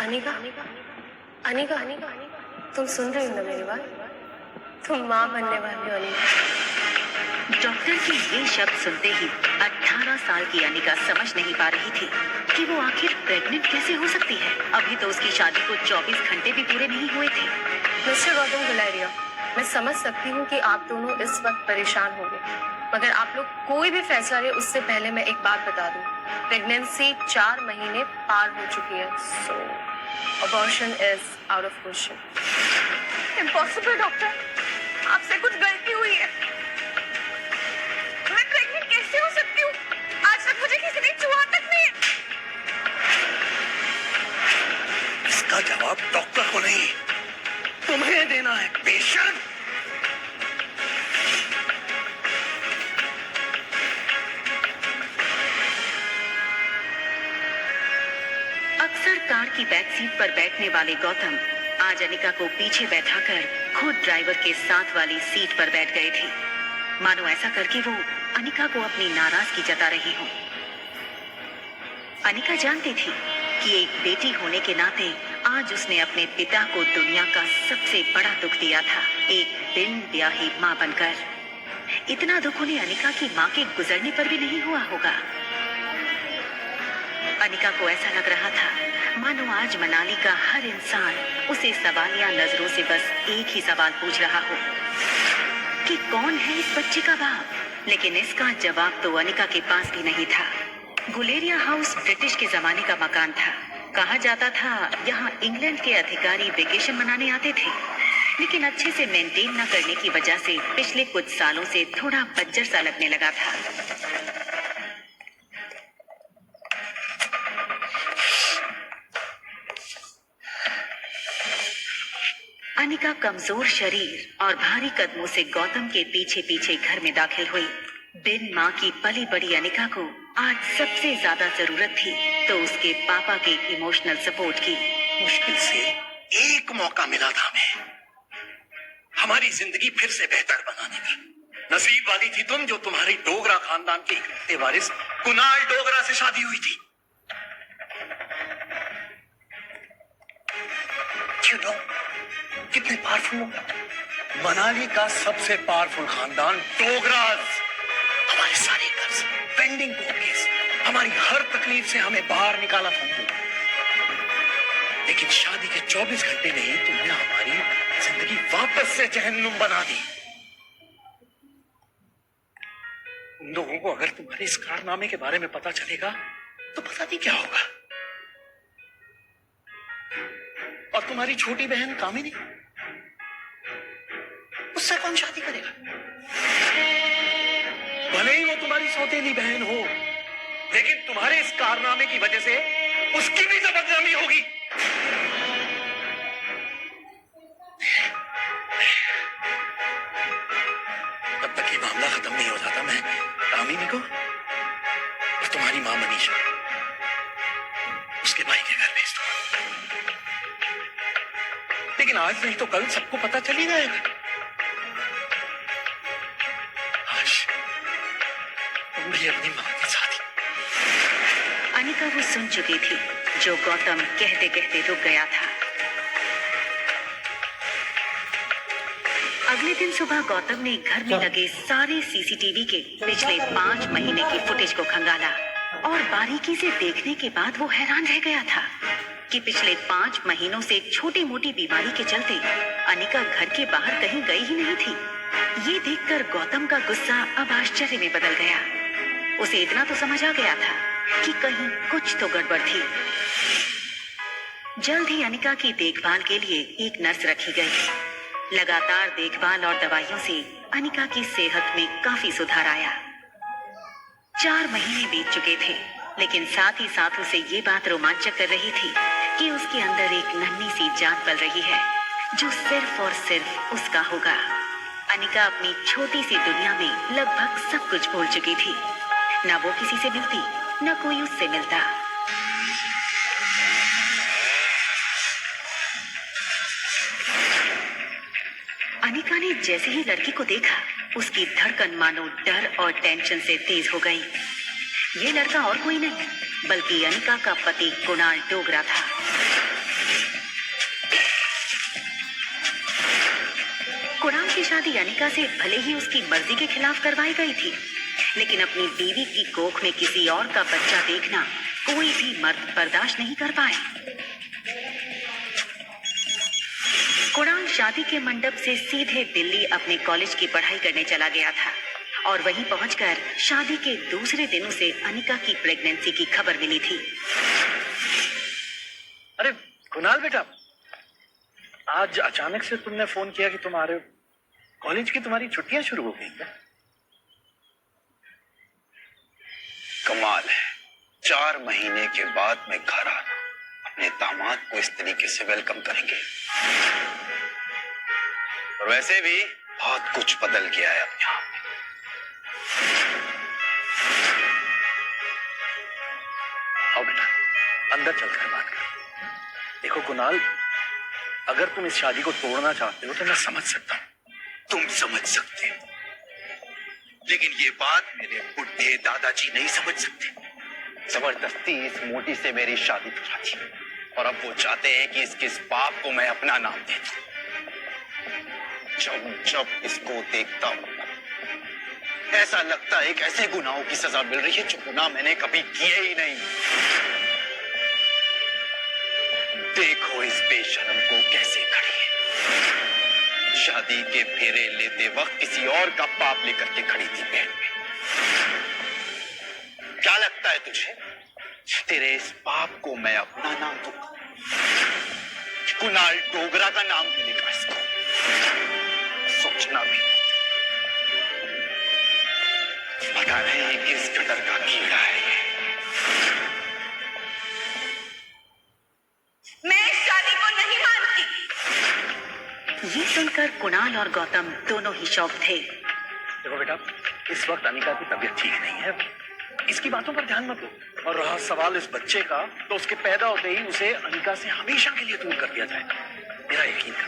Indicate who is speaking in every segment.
Speaker 1: अनिका, अनिका, अनिका, तुम सुन रही हो ना मेरी बात? तुम माँ बनने वाली हो अनिका।
Speaker 2: डॉक्टर के ये शब्द सुनते ही 18 साल की अनिका समझ नहीं पा रही थी कि वो आखिर प्रेग्नेंट कैसे हो सकती है। अभी तो उसकी शादी को 24 घंटे भी पूरे नहीं हुए थे।
Speaker 1: मिस्टर गौतम गुलेरिया, मैं समझ सकती हूँ कि आप दोनों इस वक्त परेशान होंगे, मगर आप लोग कोई भी फैसला ले उससे पहले मैं एक बात बता दूं, प्रेगनेंसी 4 महीने पार हो चुकी है, so abortion is out of question.
Speaker 3: Impossible doctor, आपसे कुछ गलती हुई है। मैं प्रेग्नेंट कैसे हो सकती हूँ? आज तक मुझे किसी ने छुआ तक नहीं।
Speaker 4: इसका जवाब डॉक्टर को नहीं, तुम्हें देना है पेशेंट।
Speaker 2: अक्सर कार की बैक सीट पर बैठने वाले गौतम आज अनिका को पीछे बैठाकर खुद ड्राइवर के साथ वाली सीट पर बैठ गए थे, मानो ऐसा करके वो अनिका को अपनी नाराजगी जता रही हो। अनिका जानती थी कि एक बेटी होने के नाते आज उसने अपने पिता को दुनिया का सबसे बड़ा दुख दिया था, एक बिन ब्याही मां बनकर। इतना दुख उन्हें अनिका की मां के गुजरने पर भी नहीं हुआ होगा। अनिका को ऐसा लग रहा था मानो आज मनाली का हर इंसान उसे सवालिया नजरों से बस एक ही सवाल पूछ रहा हो कि कौन है इस बच्चे का बाप। लेकिन इसका जवाब तो अनिका के पास भी नहीं था। गुलेरिया हाउस ब्रिटिश के जमाने का मकान था। कहा जाता था यहाँ इंग्लैंड के अधिकारी वेकेशन मनाने आते थे, लेकिन अच्छे से मेंटेन न करने की वजह से पिछले कुछ सालों से थोड़ा बज्जर सा लगने लगा था। अनिका कमजोर शरीर और भारी कदमों से गौतम के पीछे पीछे घर में दाखिल हुई। बिन माँ की पली बड़ी अनिका को आज सबसे ज्यादा जरूरत थी तो उसके पापा के इमोशनल सपोर्ट की।
Speaker 4: मुश्किल से एक मौका मिला था हमें हमारी जिंदगी फिर से बेहतर बनाने का। नसीब वाली थी तुम जो तुम्हारी डोगरा खानदान के इकलौते वारिस कुणाल डोगरा से शादी हुई थी। You know, कितने पावरफुल लोग। मनाली का सबसे पावरफुल खानदान डोगराज। हमारे सारे कर्ज, पेंडिंग कोर्ट केस, हमारी हर तकलीफ से हमें बाहर निकाला था। लेकिन शादी के 24 घंटे में ही तुमने हमारी जिंदगी वापस से जहन्नुम बना दी। उन लोगों को अगर तुम्हारे इस कारनामे के बारे में पता चलेगा तो पता नहीं क्या होगा। और तुम्हारी छोटी बहन कामिनी, उससे कौन शादी करेगा? भले ही वो तुम्हारी सौतेली बहन हो, लेकिन तुम्हारे इस कारनामे की वजह से उसकी भी तो बदनामी होगी। जब तक ये मामला खत्म नहीं हो जाता मैं कामिनी को और तुम्हारी मां मनीषा उसके भाई के घर भेज दूंगा। लेकिन आज नहीं तो कल सबको पता चल ही जाएगा। आज तुम भी अपनी मां के साथ ही।
Speaker 2: अनिका वो सुन चुकी थी जो गौतम कहते कहते रुक गया था। अगले दिन सुबह गौतम ने घर में लगे सारे सीसीटीवी के पिछले 5 महीने की फुटेज को खंगाला और बारीकी से देखने के बाद वो हैरान रह गया था कि पिछले 5 महीनों से छोटी मोटी बीमारी के चलते अनिका घर के बाहर कहीं गई ही नहीं थी। ये देखकर गौतम का गुस्सा अब आश्चर्य में बदल गया। उसे इतना तो समझ आ गया था कि कहीं कुछ तो गड़बड़ थी। जल्द ही अनिका की देखभाल के लिए एक नर्स रखी गई। लगातार देखभाल और दवाइयों से अनिका की सेहत में काफी सुधार आया। 4 महीने बीत चुके थे, लेकिन साथ ही साथ उसे ये बात रोमांचक कर रही थी कि उसके अंदर एक नन्ही सी जान पल रही है जो सिर्फ और सिर्फ उसका होगा। अनिका अपनी छोटी सी दुनिया में लगभग सब कुछ भूल चुकी थी। न वो किसी से मिलती, न कोई उससे मिलता। अनिका ने जैसे ही लड़की को देखा, उसकी धड़कन मानो डर और टेंशन से तेज हो गई। ये लड़का और कोई नहीं बल्कि अनिका का पति कुणाल डोगरा था। शादी अनिका से भले ही उसकी मर्जी के खिलाफ करवाई गई थी, लेकिन अपनी बीवी की कोख में किसी और का बच्चा देखना कोई भी मर्द बर्दाश्त नहीं कर पाए। कुणाल शादी के मंडप से सीधे दिल्ली अपने कॉलेज की पढ़ाई करने चला गया था और वहीं पहुंचकर शादी के दूसरे दिन उसे अनिका की प्रेगनेंसी की खबर मिली थी।
Speaker 4: अरे कुणाल बेटा, आज अचानक से तुमने फोन किया कि तुम आ रहे हो। कॉलेज की तुम्हारी छुट्टियां शुरू हो गई क्या?
Speaker 5: कमाल है, 4 महीने के बाद मैं घर आना, अपने दामाद को इस तरीके से वेलकम करेंगे। और वैसे भी बहुत कुछ बदल गया है अब यहाँ पे।
Speaker 4: आओ बेटा, अंदर चलकर बात करें। देखो कुणाल, अगर तुम इस शादी को तोड़ना चाहते हो तो मैं समझ सकता हूं।
Speaker 5: तुम समझ सकते हो, लेकिन ये बात मेरे बुढ़े दादाजी नहीं समझ सकते। जबरदस्ती इस मोटी से मेरी शादी करा दी और अब वो चाहते हैं कि इसके इस पाप को मैं अपना नाम दे दूं। जब जब इसको देखता हूं ऐसा लगता है कि ऐसे गुनाहों की सजा मिल रही है जो गुनाह मैंने कभी किए ही नहीं। देखो इस बेशरम को कैसे खड़ी है। शादी के फेरे लेते वक्त किसी और का पाप लेकर के खड़ी थी पेट में। क्या लगता है तुझे तेरे इस पाप को मैं अपना नाम दूंगा? कुणाल डोगरा का नाम मिलेगा इसको? सोचना भी पता नहीं किस कदर का कीड़ा है ये।
Speaker 3: मैं इस शादी को नहीं मानती।
Speaker 2: ये सुनकर कुणाल और गौतम दोनों ही शॉक थे।
Speaker 4: देखो बेटा, इस वक्त अनिका की तबीयत ठीक नहीं है, इसकी बातों पर ध्यान मत दो। और रहा सवाल इस बच्चे का, तो उसके पैदा होते ही उसे अनिका से हमेशा के लिए दूर कर दिया जाएगा, मेरा यकीन कर।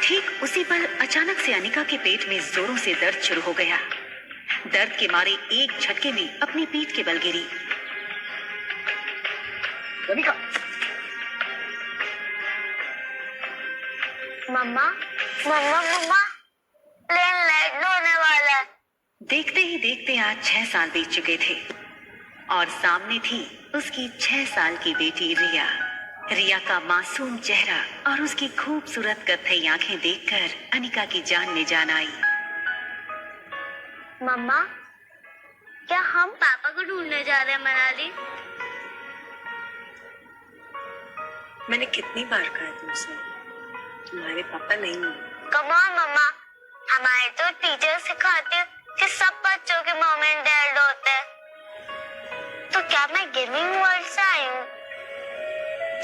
Speaker 2: ठीक उसी पर अचानक से अनिका के पेट में जोरों से दर्द शुरू हो गया। दर्द के मारे एक झटके में अपनी पीठ के बल गिरी।
Speaker 4: अनिका,
Speaker 3: मम्मा मम्मा मम्मा, प्लेन लैंड होने वाला है।
Speaker 2: देखते ही देखते आज 6 साल बीत चुके थे और सामने थी उसकी 6 साल की बेटी रिया। रिया का मासूम चेहरा और उसकी खूबसूरत कत्थई आंखें देखकर अनिका की जान में जान आई।
Speaker 3: मम्मा, क्या हम पापा को ढूंढने जा रहे हैं मनाली?
Speaker 1: मैंने कितनी बार कहा तुमसे, तुम्हारे पापा नहीं है।
Speaker 3: कम ऑन मम्मा, हमारे तो टीचर सिखाते हैं कि सब बच्चों के मॉम एंड डैड होते हैं। तो क्या मैं गेमिंग वर्ल्ड से आई हूँ,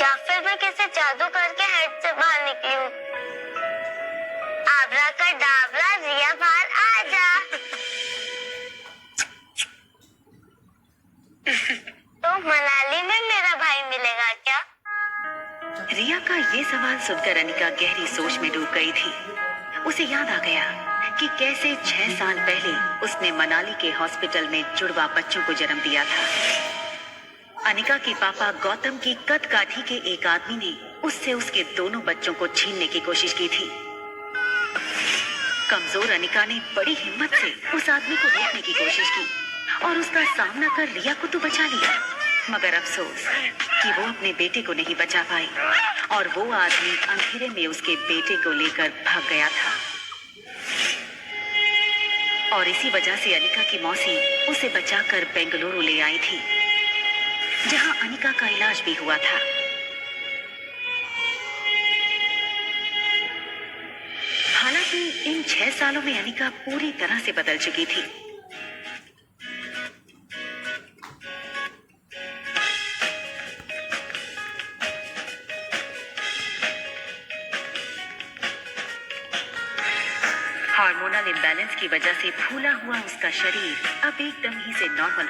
Speaker 3: या फिर मैं किसी जादू करके हेड से बाहर निकली हूँ? आबरा का डाबरा, रिया बाहर आ जा। तो मनाली में मेरा भाई मिलेगा क्या?
Speaker 2: रिया का ये सवाल सुनकर अनिका गहरी सोच में डूब गई थी। उसे याद आ गया कि कैसे 6 साल पहले उसने मनाली के हॉस्पिटल में जुड़वा बच्चों को जन्म दिया था। अनिका के पापा गौतम की कद काठी के एक आदमी ने उससे उसके दोनों बच्चों को छीनने की कोशिश की थी। कमजोर अनिका ने बड़ी हिम्मत से उस आदमी को रोकने की कोशिश की और उसका सामना कर रिया को तो बचा लिया, मगर अफसोस कि वो अपने बेटे को नहीं बचा पाई और वो आदमी अंधेरे में उसके बेटे को लेकर भाग गया था। और इसी वजह से अनिका की मौसी उसे बचाकर बेंगलुरु ले आई थी, जहां अनिका का इलाज भी हुआ था। हालांकि इन 6 सालों में अनिका पूरी तरह से बदल चुकी थी। हार्मोनल इम्बैलेंस की वजह से फूला हुआ उसका शरीर अब एकदम ही से नॉर्मल